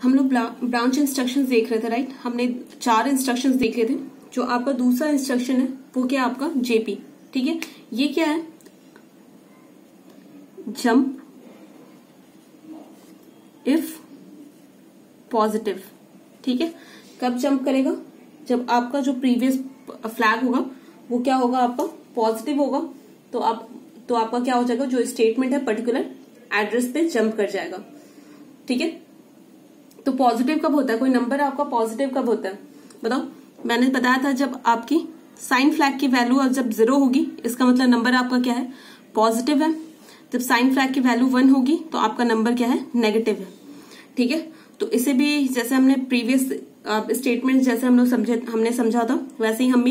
हम लोग branch instructions देख रहे थे, राइट। हमने 4 इंस्ट्रक्शंस देख रहे थे। जो आपका दूसरा इंस्ट्रक्शन है वो क्या है आपका जेपी, ठीक है। ये क्या है, जंप इफ पॉजिटिव, ठीक है। कब जंप करेगा, जब आपका जो प्रीवियस फ्लैग होगा वो क्या होगा आपका पॉजिटिव होगा, तो आपका क्या हो जाएगा, जो स्टेटमेंट है पर्टिकुलर एड्रेस पे जंप कर जाएगा, ठीक है। तो पॉजिटिव कब होता है, कोई नंबर आपका पॉजिटिव कब होता है बताओ। मैंने बताया था जब आपकी साइन फ्लैग की वैल्यू और जब 0 होगी इसका मतलब नंबर आपका क्या है, पॉजिटिव है। जब साइन फ्लैग की वैल्यू 1 होगी तो आपका नंबर क्या है, नेगेटिव है, ठीक है। तो इसे भी जैसे हमने प्रीवियस स्टेटमेंट जैसे हमने समझा था वैसे ही हम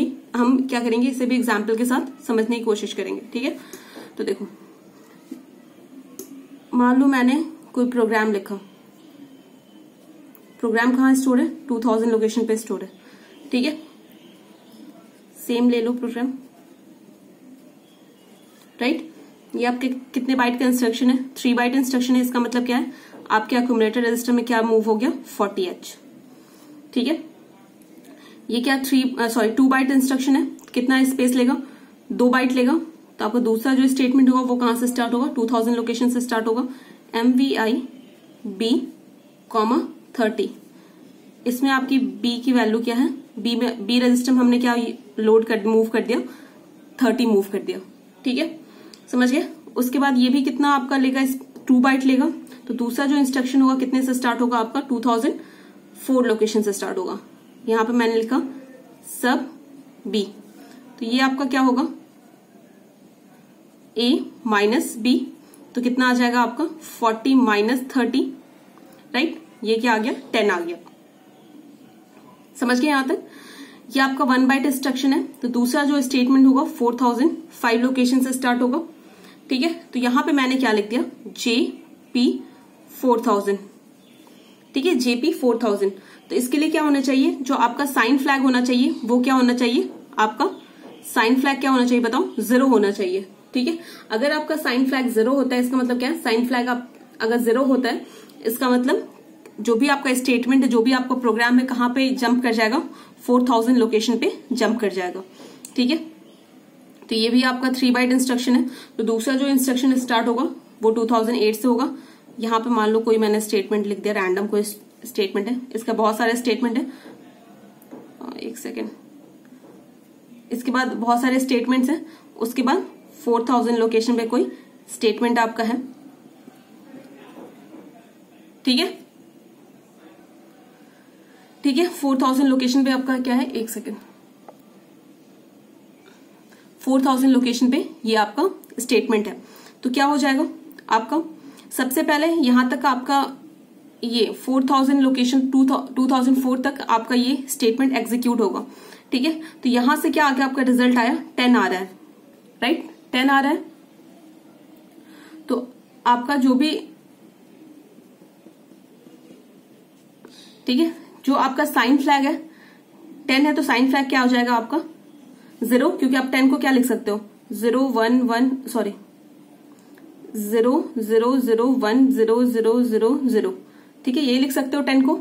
क्या करेंगे, इसे भी एग्जाम्पल के साथ समझने की कोशिश करेंगे, ठीक है। तो देखो, मान लो मैंने कोई प्रोग्राम लिखा, प्रोग्राम कहाँ स्टोर है, 2000 लोकेशन पे स्टोर है, ठीक है। सेम ले लो प्रोग्राम, राइट। ये आपके कितने बाइट का इंस्ट्रक्शन है, 3 बाइट इंस्ट्रक्शन है। इसका मतलब क्या है, आपके अक्यूमुलेटर रजिस्टर में क्या मूव हो गया, 40H, ठीक है। ये क्या 2 बाइट इंस्ट्रक्शन है, कितना स्पेस लेगा, 2 बाइट लेगा। तो आपका दूसरा जो स्टेटमेंट होगा वो कहां से स्टार्ट होगा, 2000 लोकेशन से स्टार्ट होगा, MVI B, 30। इसमें आपकी B की वैल्यू क्या है, B रजिस्टर में हमने क्या मूव कर दिया, 30 मूव कर दिया, ठीक है, समझ गए। उसके बाद ये भी कितना आपका लेगा, 2 बाइट लेगा। तो दूसरा जो इंस्ट्रक्शन होगा कितने से स्टार्ट होगा आपका, 2004 लोकेशन से स्टार्ट होगा। यहां पे मैंने लिखा सब B, तो ये आपका क्या होगा, A माइनस B, तो कितना आ जाएगा आपका 40 माइनस 30, राइट। ये क्या आ गया, 10 आ गया, समझ गए यहां तक। ये आपका 1 बाइट इंस्ट्रक्शन है। तो दूसरा जो स्टेटमेंट होगा 4005 लोकेशन से स्टार्ट होगा, ठीक है। तो यहां पे मैंने क्या लिख दिया, JP 4000, ठीक है, JP 4000। तो इसके लिए क्या होना चाहिए, जो आपका साइन फ्लैग होना चाहिए वो क्या होना चाहिए, आपका साइन फ्लैग क्या होना चाहिए बताओ, 0 होना चाहिए, ठीक है। अगर आपका साइन फ्लैग 0 होता है इसका मतलब क्या है, साइन फ्लैग अगर 0 होता है इसका मतलब जो भी आपका स्टेटमेंट है, जो भी आपका प्रोग्राम है, कहां पे जंप कर जाएगा, 4000 लोकेशन पे जंप कर जाएगा, ठीक है। तो ये भी आपका 3 बाइट इंस्ट्रक्शन है। तो दूसरा जो इंस्ट्रक्शन स्टार्ट होगा वो 2008 से होगा। यहां पे मान लो कोई मैंने स्टेटमेंट लिख दिया, रैंडम कोई स्टेटमेंट है, इसका बहुत सारे स्टेटमेंट है, एक सेकेंड। इसके बाद बहुत सारे स्टेटमेंट्स हैं, उसके बाद 4000 लोकेशन पे कोई स्टेटमेंट आपका है, ठीक है, ठीक है। 4000 लोकेशन पे आपका क्या है, एक सेकेंड, 4000 लोकेशन पे ये आपका स्टेटमेंट है। तो क्या हो जाएगा आपका, सबसे पहले यहां तक आपका ये 4000 लोकेशन 2004 तक आपका ये स्टेटमेंट एग्जीक्यूट होगा, ठीक है। तो यहां से क्या आगे आपका रिजल्ट आया, 10 आ रहा है, राइट, 10 आ रहा है। तो आपका जो भी, ठीक है, जो आपका साइन फ्लैग है 10 है, तो साइन फ्लैग क्या हो जाएगा आपका 0, क्योंकि आप 10 को क्या लिख सकते हो, 0 1 1 0 0 0 1 0 0 0 0, ठीक है, ये लिख सकते हो 10 को।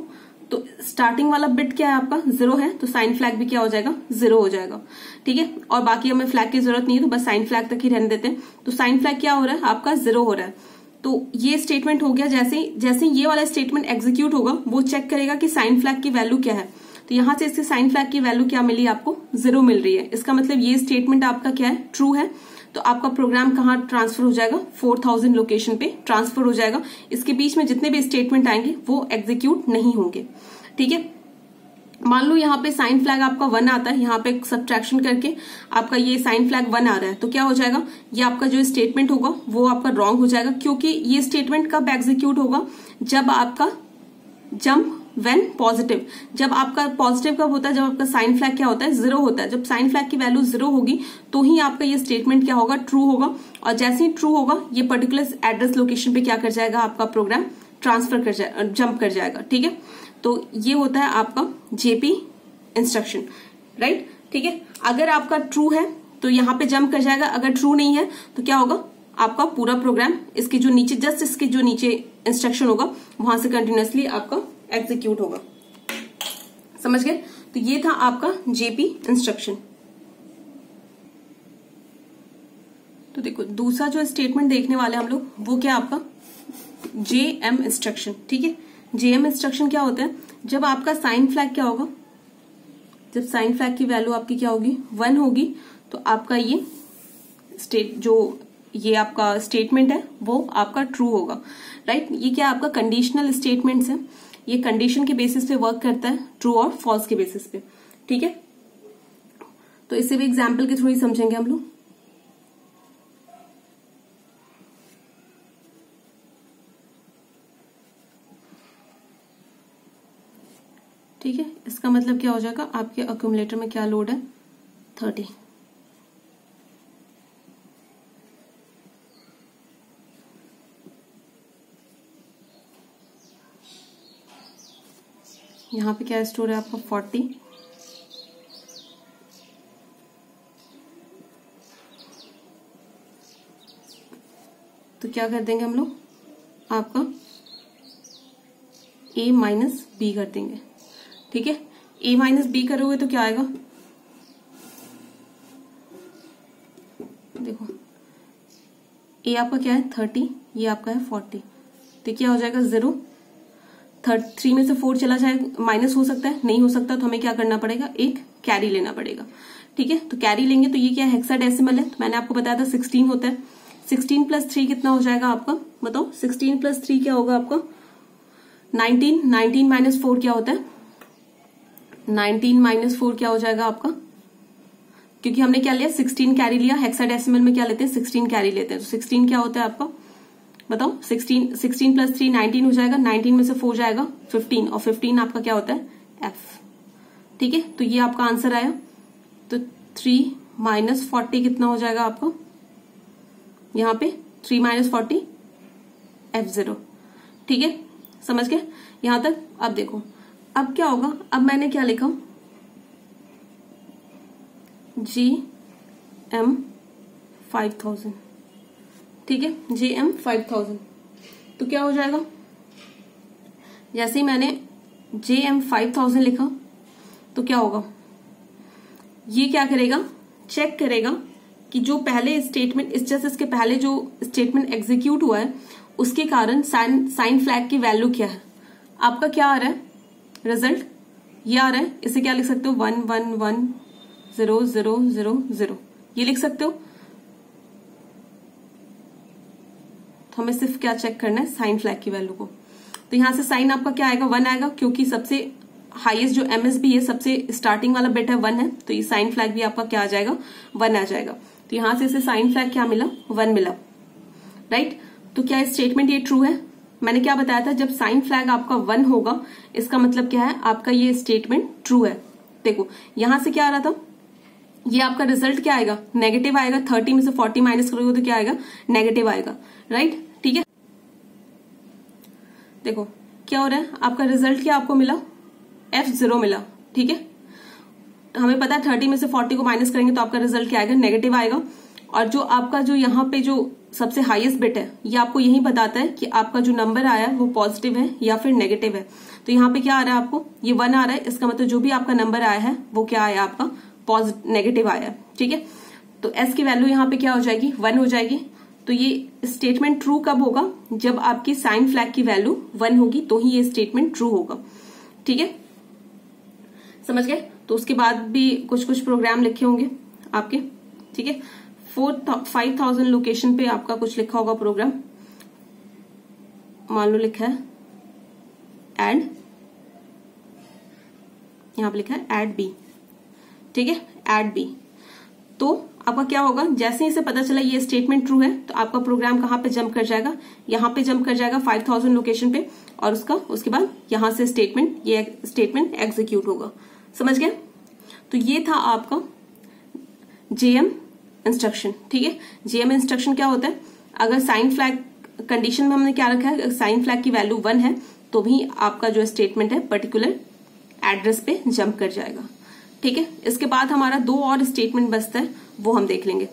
तो स्टार्टिंग वाला बिट क्या है आपका 0 है, तो साइन फ्लैग भी क्या हो जाएगा, 0 हो जाएगा, ठीक है। और बाकी हमें फ्लैग की जरूरत नहीं है, तो बस साइन फ्लैग तक ही रहने देते हैं। तो साइन फ्लैग क्या हो रहा है आपका, 0 हो रहा है। तो ये स्टेटमेंट हो गया। जैसे ये वाला स्टेटमेंट एग्जीक्यूट होगा वो चेक करेगा कि साइन फ्लैग की वैल्यू क्या है। तो यहां से इसके साइन फ्लैग की वैल्यू क्या मिली आपको, 0 मिल रही है। इसका मतलब ये स्टेटमेंट आपका क्या है, ट्रू है। तो आपका प्रोग्राम कहां ट्रांसफर हो जाएगा, 4000 लोकेशन पे ट्रांसफर हो जाएगा। इसके बीच में जितने भी स्टेटमेंट आएंगे वो एग्जीक्यूट नहीं होंगे, ठीक है। मान लो यहाँ पे साइन फ्लैग आपका 1 आता है, यहाँ पे सब्ट्रैक्शन करके आपका ये साइन फ्लैग 1 आ रहा है, तो क्या हो जाएगा, ये आपका जो स्टेटमेंट होगा वो आपका रॉन्ग हो जाएगा, क्योंकि ये स्टेटमेंट कब एग्जीक्यूट होगा, जब आपका जंप व्हेन पॉजिटिव। जब आपका पॉजिटिव कब होता है, जब आपका साइन फ्लैग क्या होता है, 0 होता है। जब साइन फ्लैग की वैल्यू 0 होगी तो ही आपका ये स्टेटमेंट क्या होगा, ट्रू होगा। और जैसे ही ट्रू होगा ये पर्टिकुलर एड्रेस लोकेशन पे क्या कर जाएगा, आपका प्रोग्राम ट्रांसफर कर जाएगा, जंप कर जाएगा, ठीक है। तो ये होता है आपका जेपी इंस्ट्रक्शन, राइट, ठीक है। अगर आपका ट्रू है तो यहाँ पे जंप कर जाएगा, अगर ट्रू नहीं है तो क्या होगा, आपका पूरा प्रोग्राम इसके जो नीचे, जस्ट इसके जो नीचे इंस्ट्रक्शन होगा वहां से कंटिन्यूअसली आपका एग्जीक्यूट होगा। समझ गए? तो ये था आपका जेपी इंस्ट्रक्शन। तो देखो दूसरा जो स्टेटमेंट देखने वाले हम लोग वो क्या आपका जेएम इंस्ट्रक्शन। ठीक है, जेएम इंस्ट्रक्शन क्या होता है, जब आपका साइन फ्लैग क्या होगा, जब साइन फ्लैग की वैल्यू आपकी क्या होगी 1 होगी तो आपका ये ये आपका स्टेटमेंट है वो आपका ट्रू होगा। राइट, ये क्या आपका कंडीशनल स्टेटमेंट्स है, ये कंडीशन के बेसिस पे वर्क करता है, ट्रू और फॉल्स के बेसिस पे। ठीक है, तो इसे भी एग्जाम्पल के थ्रू ही समझेंगे हम लोग। ठीक है, इसका मतलब क्या हो जाएगा, आपके अक्यूमुलेटर में क्या लोड है 30। यहाँ पे क्या स्टोर है आपका 40, तो क्या कर देंगे हम लोग, आपका a माइनस बी कर देंगे। ठीक है, a माइनस बी करोगे तो क्या आएगा, देखो a आपका क्या है 30, ये आपका है 40, तो क्या हो जाएगा 0। 3 में से 4 चला जाएगा, माइनस हो सकता है, नहीं हो सकता, तो हमें क्या करना पड़ेगा, एक कैरी लेना पड़ेगा। ठीक है, तो कैरी लेंगे तो ये क्या हेक्साडेसिमल है, तो मैंने आपको बताया था 16 होता है। 16 प्लस 3 कितना हो जाएगा आपका, बताओ 16 प्लस 3 क्या होगा आपका 19। 19 माइनस 4 क्या होता है, 19 माइनस 4 क्या हो जाएगा आपका, क्योंकि हमने क्या लिया 16 कैरी लिया, हेक्साडेसिमल में क्या लेते हैं 16 कैरी लेते हैं, तो 16 क्या होता है आपका बताओ, 16 प्लस 3 19 हो जाएगा, 19 में से 4 जाएगा 15, और 15 आपका क्या होता है एफ। ठीक है, तो ये आपका आंसर आया। तो 3 माइनस 40 कितना हो जाएगा आपको, यहाँ पे 3 माइनस 40 F0। ठीक है, समझ गए यहां तक। अब देखो अब क्या होगा, अब मैंने क्या लिखा GM 5000। ठीक है, GM 5000, तो क्या हो जाएगा, जैसे ही मैंने GM 5000 लिखा तो क्या होगा, ये क्या करेगा, चेक करेगा कि जो पहले स्टेटमेंट इसके पहले जो स्टेटमेंट एग्जीक्यूट हुआ है उसके कारण साइन फ्लैग की वैल्यू क्या है। आपका क्या आ रहा है रिजल्ट, ये आ रहा है, इसे क्या लिख सकते हो 1 1 1 0 0 0 0, ये लिख सकते हो। तो हमें सिर्फ क्या चेक करना है, साइन फ्लैग की वैल्यू को। तो यहां से साइन आपका क्या आएगा 1 आएगा, क्योंकि सबसे हाईएस्ट जो MSB है, सबसे स्टार्टिंग वाला बिट है 1 है, तो ये साइन फ्लैग भी आपका क्या आ जाएगा 1 आ जाएगा। तो यहां से इसे साइन फ्लैग क्या मिला 1 मिला। राइट, तो क्या स्टेटमेंट ये ट्रू है, मैंने क्या बताया था, जब साइन फ्लैग आपका 1 होगा इसका मतलब क्या है, आपका ये स्टेटमेंट ट्रू है। देखो यहां से क्या आ रहा था, ये आपका रिजल्ट क्या आएगा नेगेटिव आएगा, 30 में से 40 माइनस करोगे तो क्या आएगा नेगेटिव आएगा। राइट, ठीक है, देखो क्या हो रहा है, आपका रिजल्ट क्या आपको मिला F0 मिला। ठीक है, तो हमें पता है 30 में से 40 को माइनस करेंगे तो आपका रिजल्ट क्या आएगा नेगेटिव आएगा। और जो आपका जो यहाँ पे जो सबसे हाईएस्ट बिट है ये आपको यही बताता है कि आपका जो नंबर आया है वो पॉजिटिव है या फिर नेगेटिव है। तो यहाँ पे क्या आ रहा है आपको, ये 1 आ रहा है, इसका मतलब जो भी आपका नंबर आया है वो क्या आया आपका नेगेटिव आया है। ठीक है, तो S की वैल्यू यहाँ पे क्या हो जाएगी 1 हो जाएगी। तो ये स्टेटमेंट ट्रू कब होगा, जब आपकी साइन फ्लैग की वैल्यू 1 होगी तो ही ये स्टेटमेंट ट्रू होगा। ठीक है, समझ गए। तो उसके बाद भी कुछ कुछ प्रोग्राम लिखे होंगे आपके। ठीक है, 5000 लोकेशन पे आपका कुछ लिखा होगा प्रोग्राम, मान लो लिखा है एड, यहां पे लिखा है एड बी। ठीक है, एड बी। तो आपका क्या होगा, जैसे ही इसे पता चला ये स्टेटमेंट ट्रू है तो आपका प्रोग्राम कहां पे जंप कर जाएगा, यहां पे जंप कर जाएगा 5000 लोकेशन पे, और उसके बाद यहां से ये स्टेटमेंट एग्जीक्यूट होगा। समझ गए। तो ये था आपका जेएम इंस्ट्रक्शन। ठीक है, जेएम इंस्ट्रक्शन क्या होता है, अगर साइन फ्लैग कंडीशन में हमने क्या रखा है, साइन फ्लैग की वैल्यू 1 है तो भी आपका जो स्टेटमेंट है पर्टिकुलर एड्रेस पे जंप कर जाएगा। ठीक है, इसके बाद हमारा 2 और स्टेटमेंट बचता है वो हम देख लेंगे।